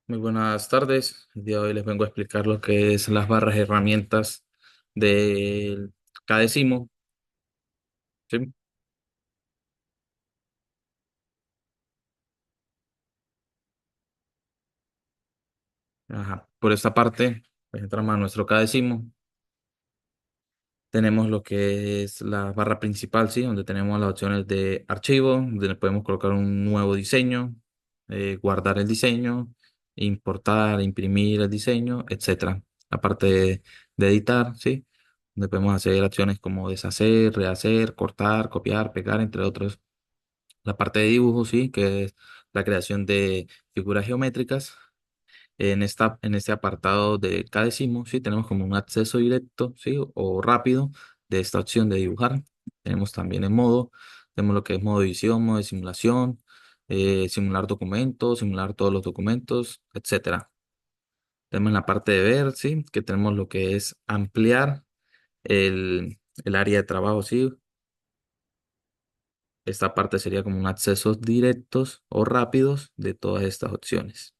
Muy buenas tardes. El día de hoy les vengo a explicar lo que es las barras herramientas del Cadecimo. ¿Sí? Ajá. Por esta parte, pues entramos a nuestro Cadecimo. Tenemos lo que es la barra principal, ¿sí? Donde tenemos las opciones de archivo, donde podemos colocar un nuevo diseño, guardar el diseño, importar, imprimir el diseño, etcétera. La parte de editar, ¿sí? Donde podemos hacer acciones como deshacer, rehacer, cortar, copiar, pegar, entre otros. La parte de dibujo, sí, que es la creación de figuras geométricas. En este apartado de cada decimo, sí, tenemos como un acceso directo, sí, o rápido de esta opción de dibujar. Tenemos también en modo, tenemos lo que es modo de edición, modo de simulación, simular documentos, simular todos los documentos, etcétera. Tenemos la parte de ver, sí, que tenemos lo que es ampliar el área de trabajo, sí. Esta parte sería como un accesos directos o rápidos de todas estas opciones.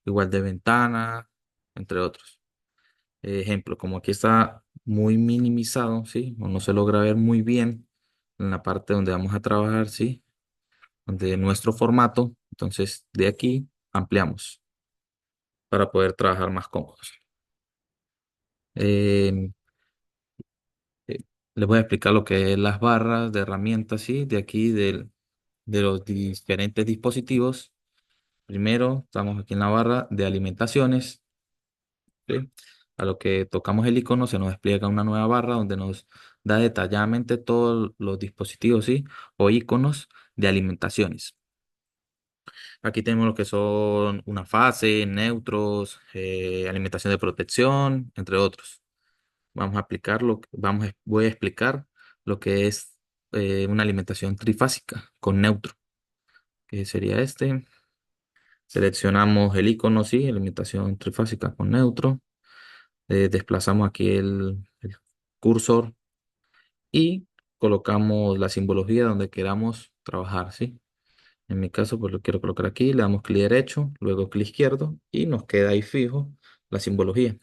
Igual de ventana, entre otros. Ejemplo, como aquí está muy minimizado, ¿sí? O no se logra ver muy bien en la parte donde vamos a trabajar, ¿sí? Donde nuestro formato, entonces de aquí ampliamos para poder trabajar más cómodos. Eh, eh, Les voy a explicar lo que es las barras de herramientas, ¿sí? De aquí de los diferentes dispositivos. Primero, estamos aquí en la barra de alimentaciones. ¿Sí? A lo que tocamos el icono se nos despliega una nueva barra donde nos da detalladamente todos los dispositivos, ¿sí? O iconos de alimentaciones. Aquí tenemos lo que son una fase, neutros, alimentación de protección, entre otros. Vamos a voy a explicar lo que es una alimentación trifásica con neutro, que sería este. Seleccionamos el icono, sí, alimentación trifásica con neutro. Desplazamos aquí el cursor y colocamos la simbología donde queramos trabajar, ¿sí? En mi caso, pues lo quiero colocar aquí, le damos clic derecho, luego clic izquierdo y nos queda ahí fijo la simbología.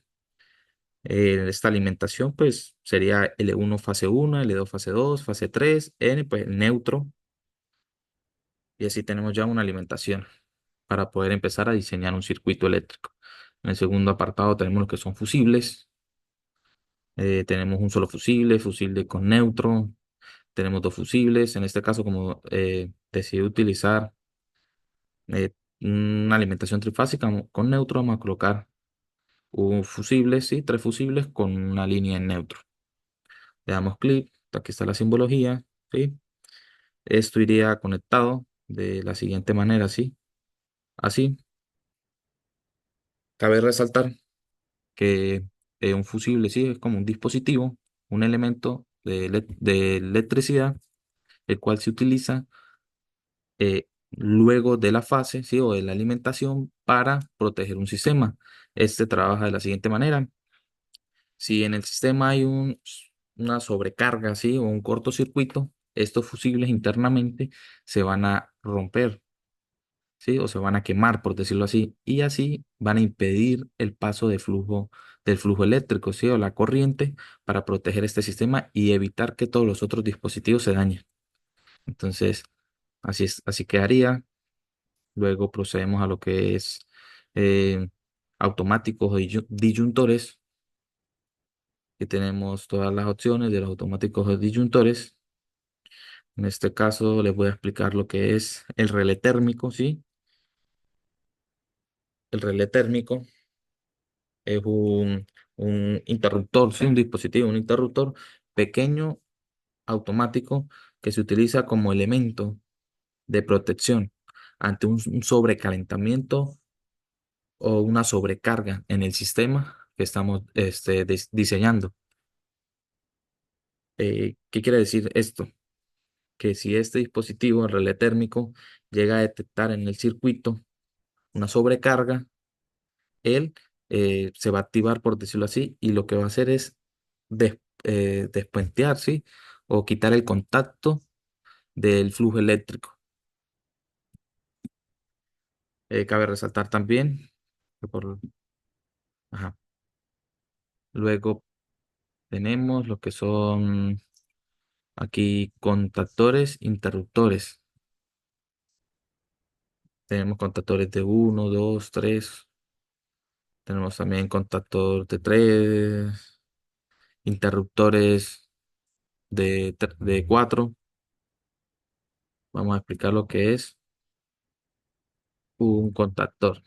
Esta alimentación, pues sería L1 fase uno, L2 fase 2, fase 3, N, pues neutro, y así tenemos ya una alimentación para poder empezar a diseñar un circuito eléctrico. En el segundo apartado tenemos lo que son fusibles. Tenemos un solo fusible, fusible con neutro. Tenemos dos fusibles. En este caso, como decidí utilizar eh, una alimentación trifásica con neutro, vamos a colocar un fusible, sí, tres fusibles con una línea en neutro. Le damos clic, aquí está la simbología, ¿sí? Esto iría conectado de la siguiente manera, ¿sí? Así, cabe resaltar que un fusible, sí, es como un dispositivo, un elemento de electricidad, el cual se utiliza luego de la fase, ¿sí? O de la alimentación para proteger un sistema. Este trabaja de la siguiente manera. Si en el sistema hay una sobrecarga, ¿sí? O un cortocircuito, estos fusibles internamente se van a romper, ¿sí? O se van a quemar, por decirlo así, y así van a impedir el paso del flujo eléctrico, ¿sí? O la corriente para proteger este sistema y evitar que todos los otros dispositivos se dañen. Entonces, así quedaría. Luego procedemos a lo que es eh, automáticos o disyuntores, que tenemos todas las opciones de los automáticos o disyuntores. En este caso les voy a explicar lo que es el relé térmico, ¿sí? El relé térmico es un interruptor, ¿sí? Un dispositivo, un interruptor pequeño, automático, que se utiliza como elemento de protección ante un sobrecalentamiento o una sobrecarga en el sistema que estamos diseñando. ¿Qué quiere decir esto? Que si este dispositivo, el relé térmico, llega a detectar en el circuito una sobrecarga, él se va a activar, por decirlo así, y lo que va a hacer es despuentear, ¿sí? O quitar el contacto del flujo eléctrico. Cabe resaltar también que ajá. Luego tenemos lo que son aquí contactores, interruptores. Tenemos contactores de uno, 2, 3. Tenemos también contactor de 3, interruptores de 4. Vamos a explicar lo que es un contactor.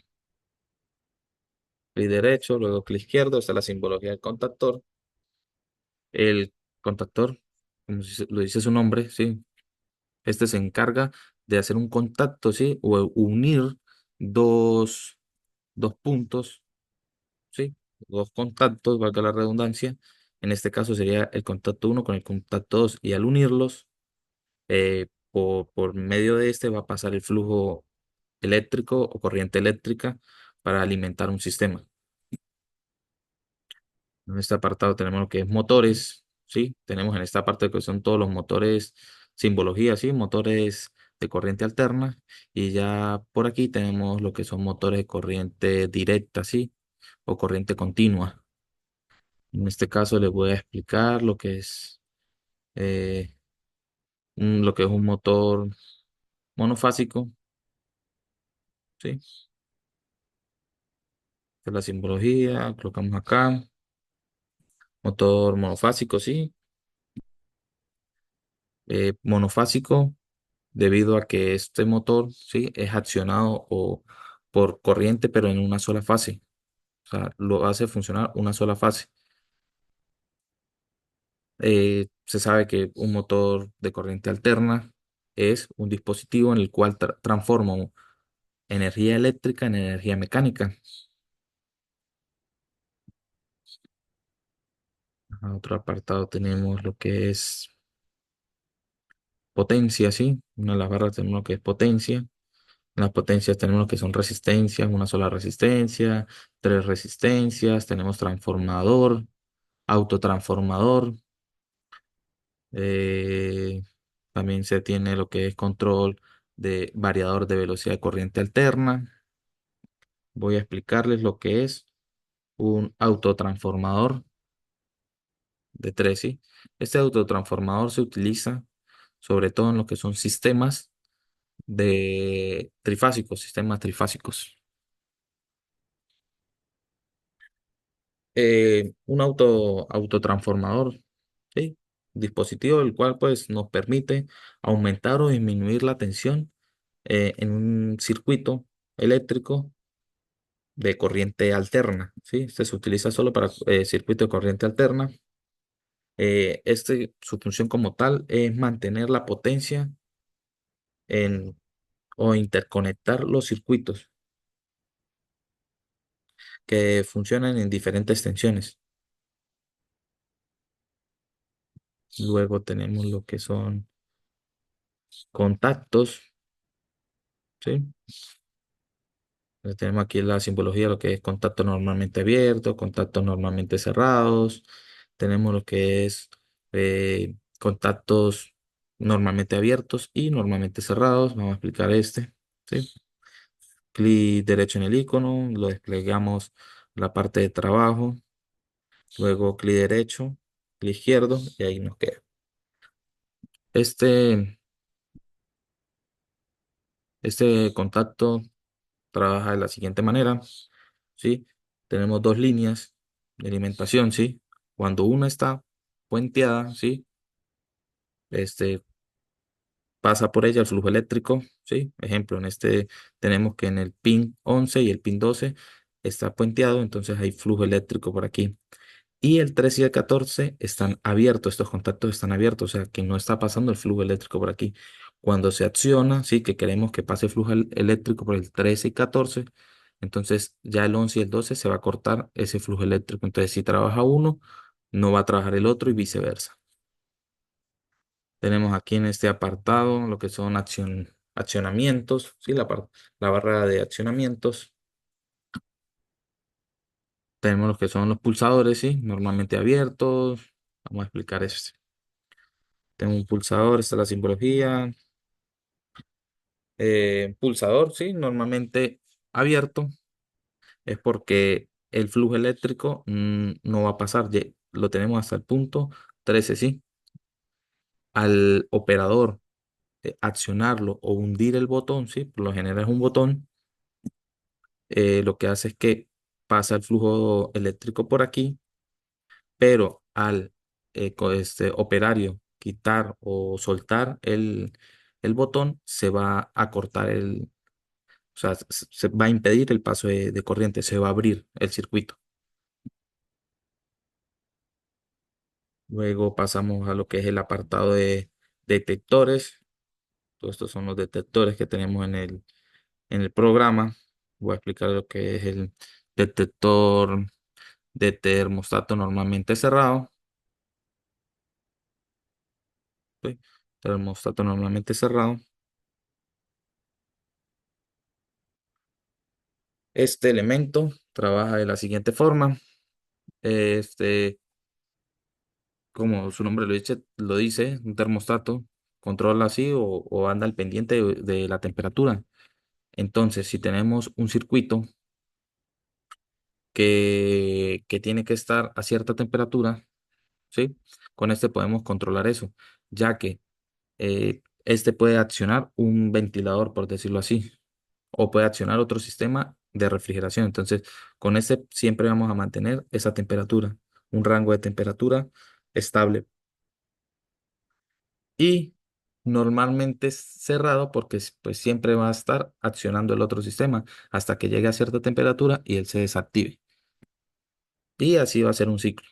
Clic derecho, luego clic izquierdo, esta es la simbología del contactor. El contactor, como lo dice su nombre, ¿sí? Este se encarga de hacer un contacto, ¿sí? O unir dos, dos puntos, ¿sí? Dos contactos, valga la redundancia. En este caso sería el contacto uno con el contacto 2 y al unirlos, por medio de este va a pasar el flujo eléctrico o corriente eléctrica para alimentar un sistema. En este apartado tenemos lo que es motores, ¿sí? Tenemos en esta parte que son todos los motores, simbología, ¿sí? Motores de corriente alterna. Y ya por aquí tenemos lo que son motores de corriente directa, ¿sí? O corriente continua. En este caso les voy a explicar eh, lo que es un motor monofásico, ¿sí? Esta es la simbología, colocamos acá, motor monofásico, ¿sí? Monofásico debido a que este motor, ¿sí? Es accionado por corriente, pero en una sola fase. O sea, lo hace funcionar una sola fase. Se sabe que un motor de corriente alterna es un dispositivo en el cual transforma energía eléctrica en energía mecánica. A otro apartado tenemos lo que es potencia, ¿sí? Una de las barras tenemos lo que es potencia. En las potencias tenemos lo que son resistencias, una sola resistencia, tres resistencias, tenemos transformador, autotransformador. eh, También se tiene lo que es control de variador de velocidad de corriente alterna. Voy a explicarles lo que es un autotransformador de tres, ¿sí? Este autotransformador se utiliza sobre todo en lo que son sistemas de trifásicos, sistemas trifásicos. Un autotransformador, ¿sí? Dispositivo el cual pues nos permite aumentar o disminuir la tensión en un circuito eléctrico de corriente alterna, ¿sí? Este se utiliza solo para circuito de corriente alterna. Su función como tal es mantener la potencia en, o interconectar los circuitos que funcionan en diferentes tensiones. Luego tenemos lo que son contactos, ¿sí? Tenemos aquí la simbología, lo que es contacto normalmente abierto, contactos normalmente cerrados. Tenemos lo que es contactos normalmente abiertos y normalmente cerrados. Vamos a explicar este. ¿Sí? Clic derecho en el icono, lo desplegamos la parte de trabajo. Luego clic derecho, clic izquierdo y ahí nos queda. Este, este contacto trabaja de la siguiente manera. ¿Sí? Tenemos dos líneas de alimentación, ¿sí? Cuando una está puenteada, ¿sí? Este pasa por ella el flujo eléctrico, ¿sí? Ejemplo, en este tenemos que en el pin 11 y el pin 12 está puenteado, entonces hay flujo eléctrico por aquí. Y el 13 y el 14 están abiertos, estos contactos están abiertos, o sea que no está pasando el flujo eléctrico por aquí. Cuando se acciona, sí, que queremos que pase flujo eléctrico por el 13 y 14, entonces ya el 11 y el 12 se va a cortar ese flujo eléctrico. Entonces si trabaja uno, no va a trabajar el otro y viceversa. Tenemos aquí en este apartado lo que son accionamientos, sí, la barra de accionamientos. Tenemos lo que son los pulsadores, sí, normalmente abiertos. Vamos a explicar este. Tengo un pulsador, esta es la simbología. Pulsador, sí, normalmente. abierto, es porque el flujo eléctrico no va a pasar, lo tenemos hasta el punto 13, ¿sí? Al operador accionarlo o hundir el botón, ¿sí? Por lo general es un botón, lo que hace es que pasa el flujo eléctrico por aquí, pero al este operario quitar o soltar el botón, se va a cortar o sea, se va a impedir el paso de corriente, se va a abrir el circuito. Luego pasamos a lo que es el apartado de detectores. Todos estos son los detectores que tenemos en el programa. Voy a explicar lo que es el detector de termostato normalmente cerrado. ¿Sí? Termostato normalmente cerrado. Este elemento trabaja de la siguiente forma. Este, como su nombre lo dice, un termostato controla así o anda al pendiente de la temperatura. Entonces, si tenemos un circuito que tiene que estar a cierta temperatura, ¿sí? Con este podemos controlar eso, ya que este puede accionar un ventilador, por decirlo así, o puede accionar otro sistema de refrigeración. Entonces, con este siempre vamos a mantener esa temperatura, un rango de temperatura estable. Y normalmente es cerrado porque pues siempre va a estar accionando el otro sistema hasta que llegue a cierta temperatura y él se desactive. Y así va a ser un ciclo.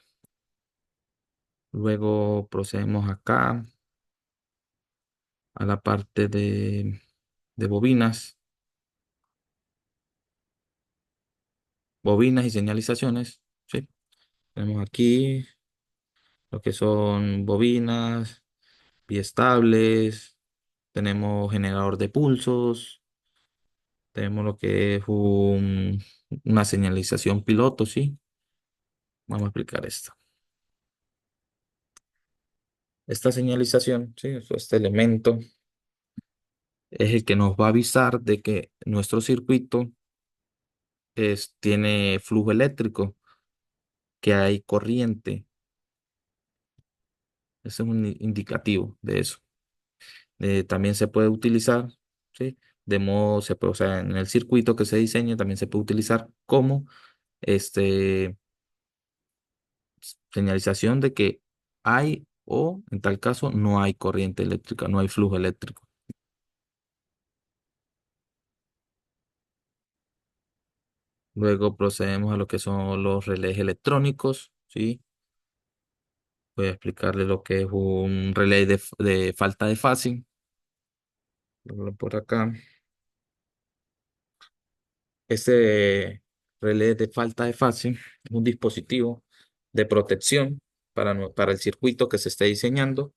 Luego procedemos acá a la parte de bobinas y señalizaciones. ¿Sí? Tenemos aquí lo que son bobinas, biestables, tenemos generador de pulsos, tenemos lo que es una señalización piloto, ¿sí? Vamos a explicar esto. Esta señalización, ¿sí? Este elemento es el que nos va a avisar de que nuestro circuito tiene flujo eléctrico, que hay corriente. Ese es un indicativo de eso. También se puede utilizar, ¿sí? De modo, o sea, en el circuito que se diseñe también se puede utilizar como este, señalización de que hay o en tal caso no hay corriente eléctrica, no hay flujo eléctrico. Luego procedemos a lo que son los relés electrónicos, ¿sí? Voy a explicarle lo que es un relé de falta de fase. Por acá. Este relé de falta de fase es un dispositivo de protección para el circuito que se esté diseñando.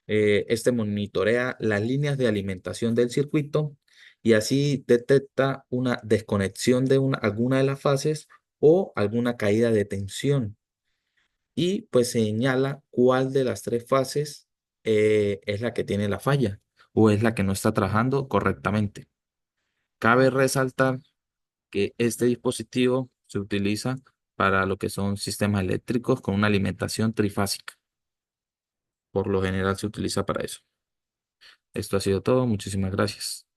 Este monitorea las líneas de alimentación del circuito y así detecta una desconexión de alguna de las fases o alguna caída de tensión y pues señala cuál de las tres fases es la que tiene la falla o es la que no está trabajando correctamente. Cabe resaltar que este dispositivo se utiliza para lo que son sistemas eléctricos con una alimentación trifásica. Por lo general se utiliza para eso. Esto ha sido todo. Muchísimas gracias.